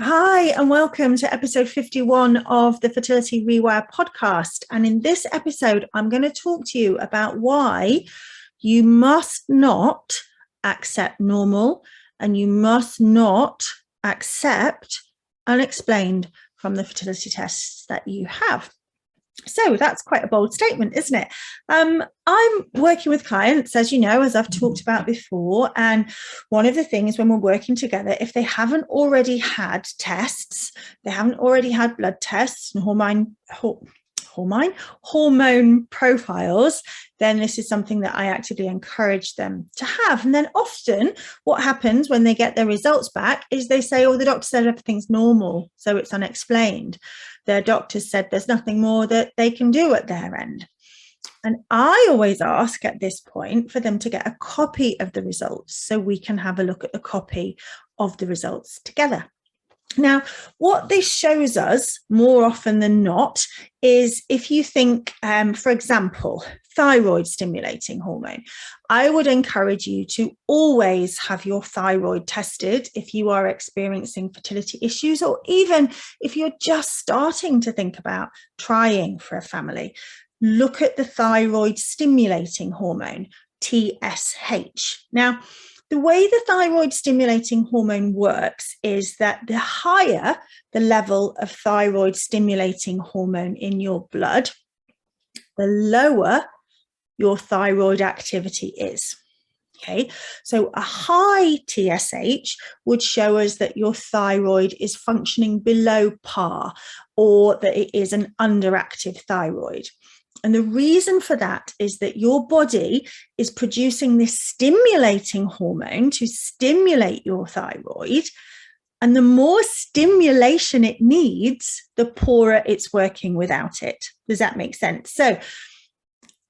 Hi, and welcome to episode 51 of the Fertility Rewire podcast. And in this episode, I'm going to talk to you about why you must not accept normal and you must not accept unexplained from the fertility tests that you have. So that's quite a bold statement, isn't it? I'm working with clients, as you know, as I've talked about before. And one of the things when we're working together, if they haven't already had tests, they haven't already had blood tests and hormone profiles, then this is something that I actively encourage them to have. And then often what happens when they get their results back is they say, oh, the doctor said everything's normal, so it's unexplained. Their doctor said there's nothing more that they can do at their end. And I always ask at this point for them to get a copy of the results so we can have a look at the copy of the results together. Now, what this shows us more often than not is if you think, for example, thyroid stimulating hormone, I would encourage you to always have your thyroid tested if you are experiencing fertility issues, or even if you're just starting to think about trying for a family. Look at the thyroid stimulating hormone, TSH. Now, the way the thyroid stimulating hormone works is that the higher the level of thyroid stimulating hormone in your blood, the lower your thyroid activity is. Okay, so a high TSH would show us that your thyroid is functioning below par, or that it is an underactive thyroid. And the reason for that is that your body is producing this stimulating hormone to stimulate your thyroid. And the more stimulation it needs, the poorer it's working without it. Does that make sense? So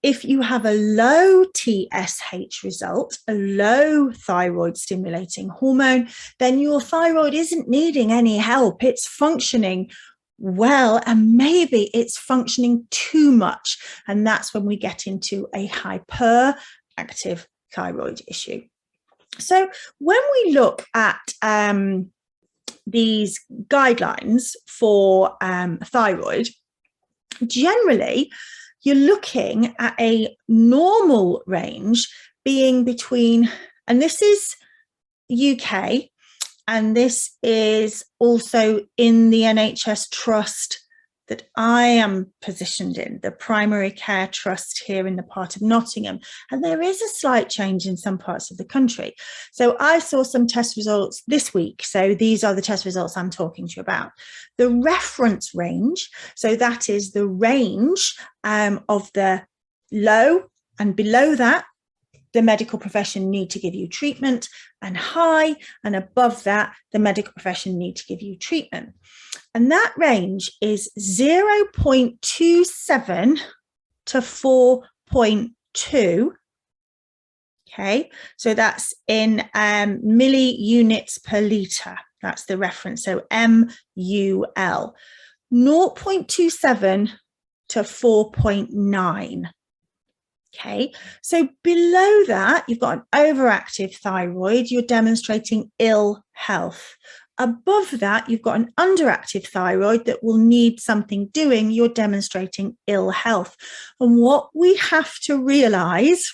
if you have a low TSH result, a low thyroid stimulating hormone, then your thyroid isn't needing any help. It's functioning well, and maybe it's functioning too much. And that's when we get into a hyperactive thyroid issue. So when we look at these guidelines for thyroid, generally, you're looking at a normal range being between, and this is UK, and this is also in the NHS trust that I am positioned in, the primary care trust here in the part of Nottingham. And there is a slight change in some parts of the country. So I saw some test results this week. So these are the test results I'm talking to you about. The reference range, so that is the range of the low, and below that, the medical profession need to give you treatment, and high and above that, the medical profession need to give you treatment. And that range is 0.27 to 4.2. Okay, so that's in milli units per litre. That's the reference, so MUL. 0.27 to 4.9. Okay, so below that, you've got an overactive thyroid, you're demonstrating ill health. Above that, you've got an underactive thyroid that will need something doing, you're demonstrating ill health. And what we have to realize,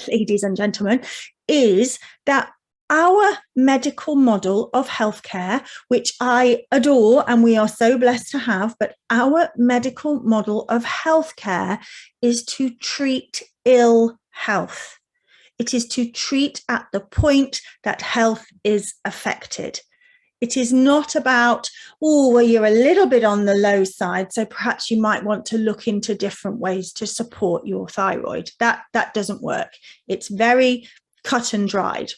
ladies and gentlemen, is that our medical model of healthcare, which I adore and we are so blessed to have, but our medical model of healthcare is to treat ill health. It is to treat at the point that health is affected. It is not about, oh, well, you're a little bit on the low side, so perhaps you might want to look into different ways to support your thyroid. That doesn't work. It's very cut and dried.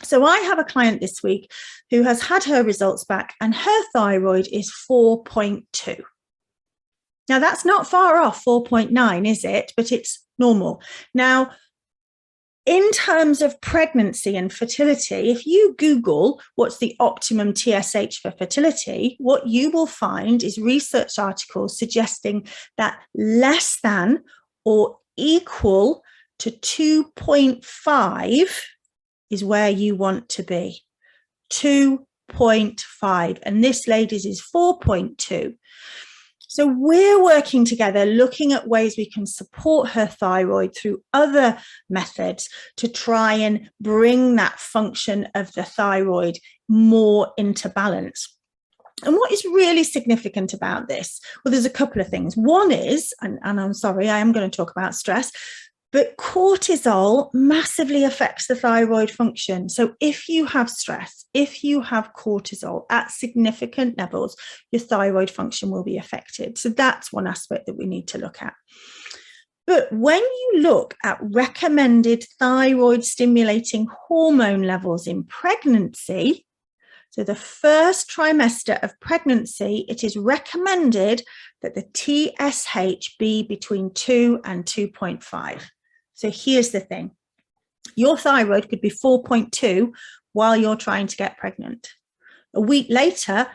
So I have a client this week who has had her results back and her thyroid is 4.2. Now that's not far off 4.9, is it? But it's normal. Now, in terms of pregnancy and fertility, if you Google what's the optimum TSH for fertility, what you will find is research articles suggesting that less than or equal to 2.5 is where you want to be. 4.5, and this lady's is 4.2. So we're working together, looking at ways we can support her thyroid through other methods to try and bring that function of the thyroid more into balance. And what is really significant about this? Well, there's a couple of things. One is, and I'm sorry, I am going to talk about stress, but cortisol massively affects the thyroid function. So if you have stress, if you have cortisol at significant levels, your thyroid function will be affected. So that's one aspect that we need to look at. But when you look at recommended thyroid stimulating hormone levels in pregnancy, so the first trimester of pregnancy, it is recommended that the TSH be between 2 and 2.5. So here's the thing. Your thyroid could be 4.2 while you're trying to get pregnant. A week later,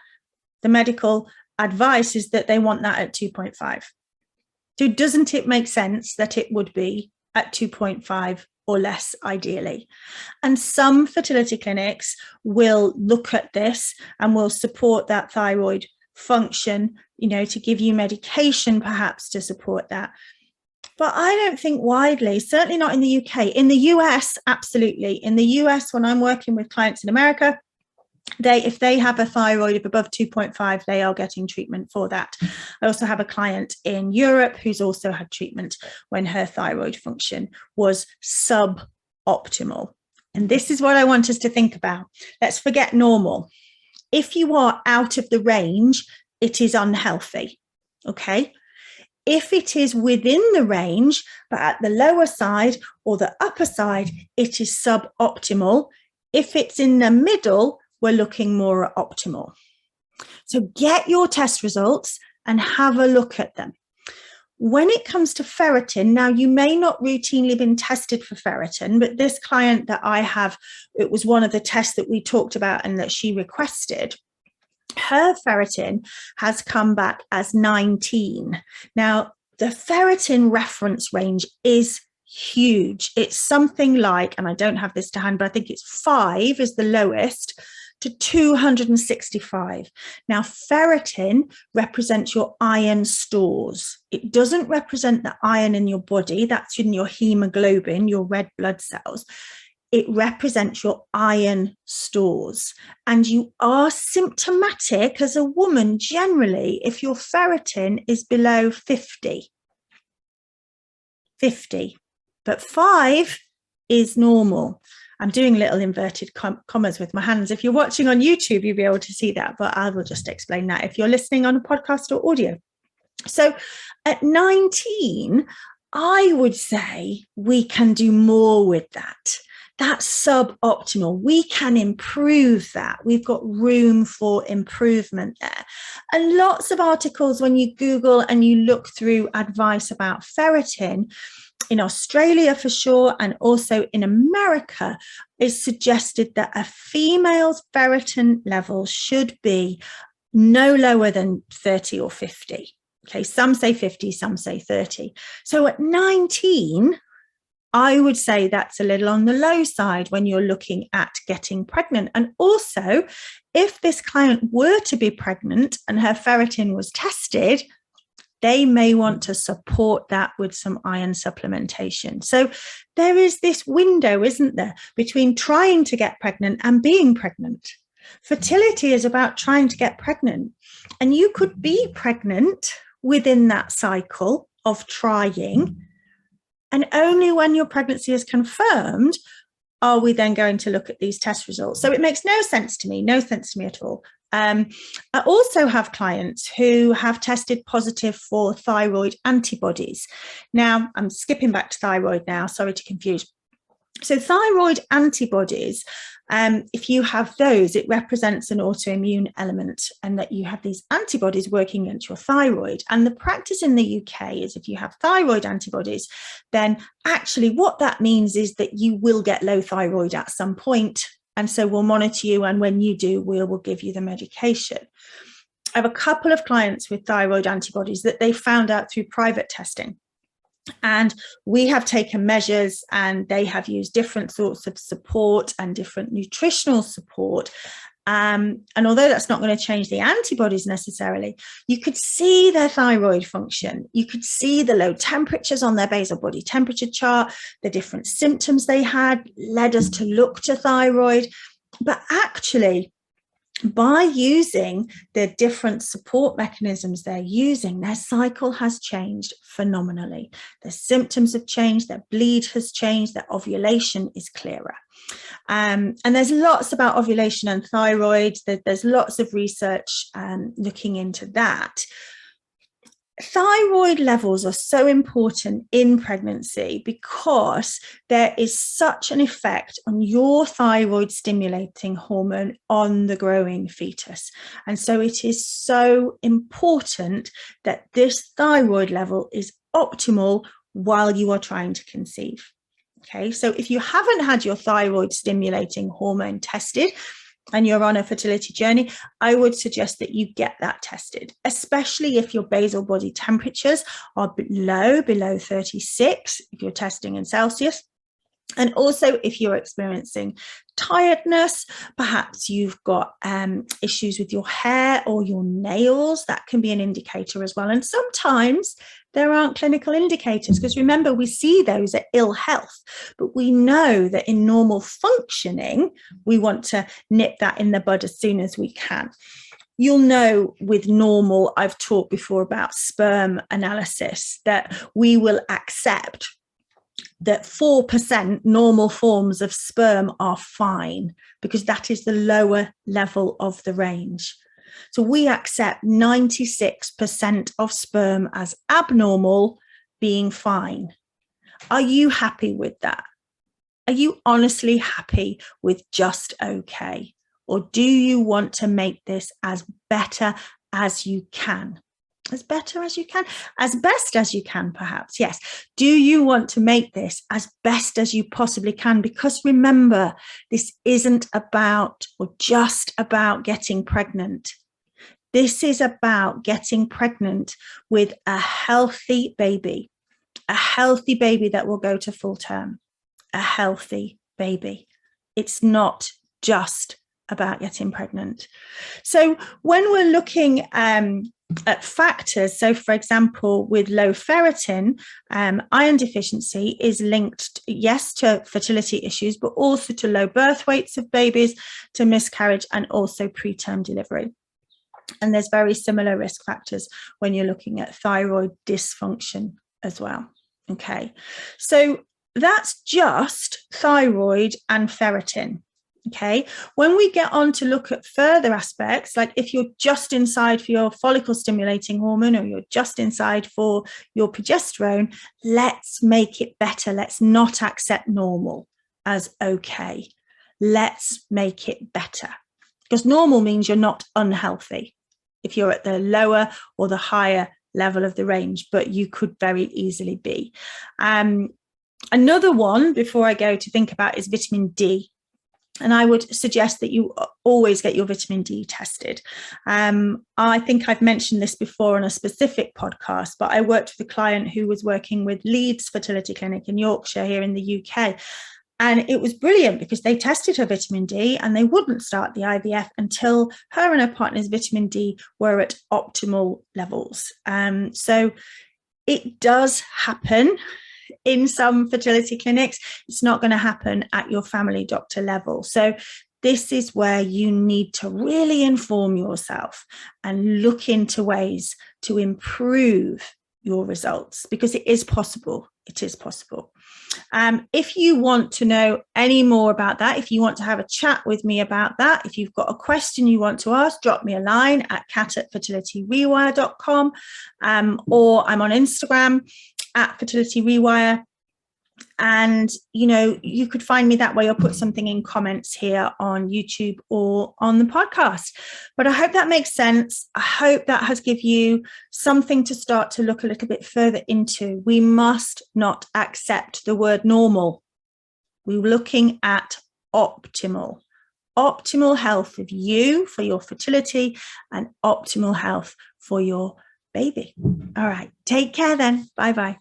the medical advice is that they want that at 2.5. So doesn't it make sense that it would be at 2.5 or less ideally? And some fertility clinics will look at this and will support that thyroid function, to give you medication perhaps to support that. But I don't think widely, certainly not in the UK. In the US, absolutely. In the US, when I'm working with clients in America, if they have a thyroid of above 2.5, they are getting treatment for that. I also have a client in Europe who's also had treatment when her thyroid function was suboptimal. And this is what I want us to think about. Let's forget normal. If you are out of the range, it is unhealthy, okay? If it is within the range, but at the lower side or the upper side, it is suboptimal. If it's in the middle, we're looking more at optimal. So get your test results and have a look at them. When it comes to ferritin, now you may not routinely been tested for ferritin, but this client that I have, it was one of the tests that we talked about and that she requested. Her ferritin has come back as 19. Now, the ferritin reference range is huge. It's something like, and I don't have this to hand, but I think it's 5 is the lowest, to 265. Now, ferritin represents your iron stores. It doesn't represent the iron in your body. That's in your hemoglobin, your red blood cells. It represents your iron stores. And you are symptomatic as a woman generally if your ferritin is below 50. 50. But 5 is normal. I'm doing little inverted commas with my hands. If you're watching on YouTube, you'll be able to see that, but I will just explain that if you're listening on a podcast or audio. So at 19, I would say we can do more with that. That's suboptimal. We can improve that. We've got room for improvement there. And lots of articles, when you Google and you look through advice about ferritin, in Australia for sure, and also in America, is suggested that a female's ferritin level should be no lower than 30 or 50. Okay, some say 50, some say 30. So at 19, I would say that's a little on the low side when you're looking at getting pregnant. And also, if this client were to be pregnant and her ferritin was tested, they may want to support that with some iron supplementation. So there is this window, isn't there, between trying to get pregnant and being pregnant. Fertility is about trying to get pregnant. And you could be pregnant within that cycle of trying. And only when your pregnancy is confirmed are we then going to look at these test results. So it makes no sense to me at all. I also have clients who have tested positive for thyroid antibodies. Now, I'm skipping back to thyroid now, sorry to confuse. So thyroid antibodies, if you have those, it represents an autoimmune element and that you have these antibodies working against your thyroid. And the practice in the UK is if you have thyroid antibodies, then actually what that means is that you will get low thyroid at some point. And so we'll monitor you. And when you do, we will give you the medication. I have a couple of clients with thyroid antibodies that they found out through private testing. And we have taken measures and they have used different sorts of support and different nutritional support. And although that's not going to change the antibodies necessarily, you could see their thyroid function. You could see the low temperatures on their basal body temperature chart, the different symptoms they had led us to look to thyroid. But actually, by using the different support mechanisms they're using, their cycle has changed phenomenally. Their symptoms have changed, their bleed has changed, their ovulation is clearer. And there's lots about ovulation and thyroid. There's lots of research looking into that. Thyroid levels are so important in pregnancy because there is such an effect on your thyroid stimulating hormone on the growing fetus. And so it is so important that this thyroid level is optimal while you are trying to conceive. Okay, so if you haven't had your thyroid stimulating hormone tested and you're on a fertility journey, I would suggest that you get that tested, especially if your basal body temperatures are below 36, if you're testing in Celsius. And also if you're experiencing tiredness, perhaps you've got issues with your hair or your nails, that can be an indicator as well. And sometimes there aren't clinical indicators, because remember, we see those at ill health, but we know that in normal functioning, we want to nip that in the bud as soon as we can. You'll know with normal, I've talked before about sperm analysis, that we will accept that 4% normal forms of sperm are fine, because that is the lower level of the range. So we accept 96% of sperm as abnormal, being fine. Are you happy with that? Are you honestly happy with just okay? Or do you want to make this as better as you can? As better as you can, as best as you can, perhaps. Yes. Do you want to make this as best as you possibly can? Because remember, this isn't about or just about getting pregnant. This is about getting pregnant with a healthy baby that will go to full term, a healthy baby. It's not just about getting pregnant. So when we're looking at factors, so for example, with low ferritin, iron deficiency is linked, yes, to fertility issues, but also to low birth weights of babies, to miscarriage, and also preterm delivery. And there's very similar risk factors when you're looking at thyroid dysfunction as well. Okay, so that's just thyroid and ferritin. Okay, when we get on to look at further aspects, like if you're just inside for your follicle stimulating hormone or you're just inside for your progesterone, let's make it better. Let's not accept normal as okay. Let's make it better, because normal means you're not unhealthy if you're at the lower or the higher level of the range, but you could very easily be. Another one before I go to think about is vitamin D. And I would suggest that you always get your vitamin D tested. I think I've mentioned this before on a specific podcast, but I worked with a client who was working with Leeds Fertility Clinic in Yorkshire here in the UK. And it was brilliant because they tested her vitamin D and they wouldn't start the IVF until her and her partner's vitamin D were at optimal levels. So it does happen in some fertility clinics. It's not going to happen at your family doctor level. So this is where you need to really inform yourself and look into ways to improve your results, because it is possible. It is possible. If you want to know any more about that, if you want to have a chat with me about that, if you've got a question you want to ask, drop me a line at kat@fertilityrewire.com, or I'm on Instagram at Fertility Rewire. And, you could find me that way, or put something in comments here on YouTube or on the podcast. But I hope that makes sense. I hope that has given you something to start to look a little bit further into. We must not accept the word normal. We're looking at optimal health of you for your fertility and optimal health for your baby. All right. Take care then. Bye-bye.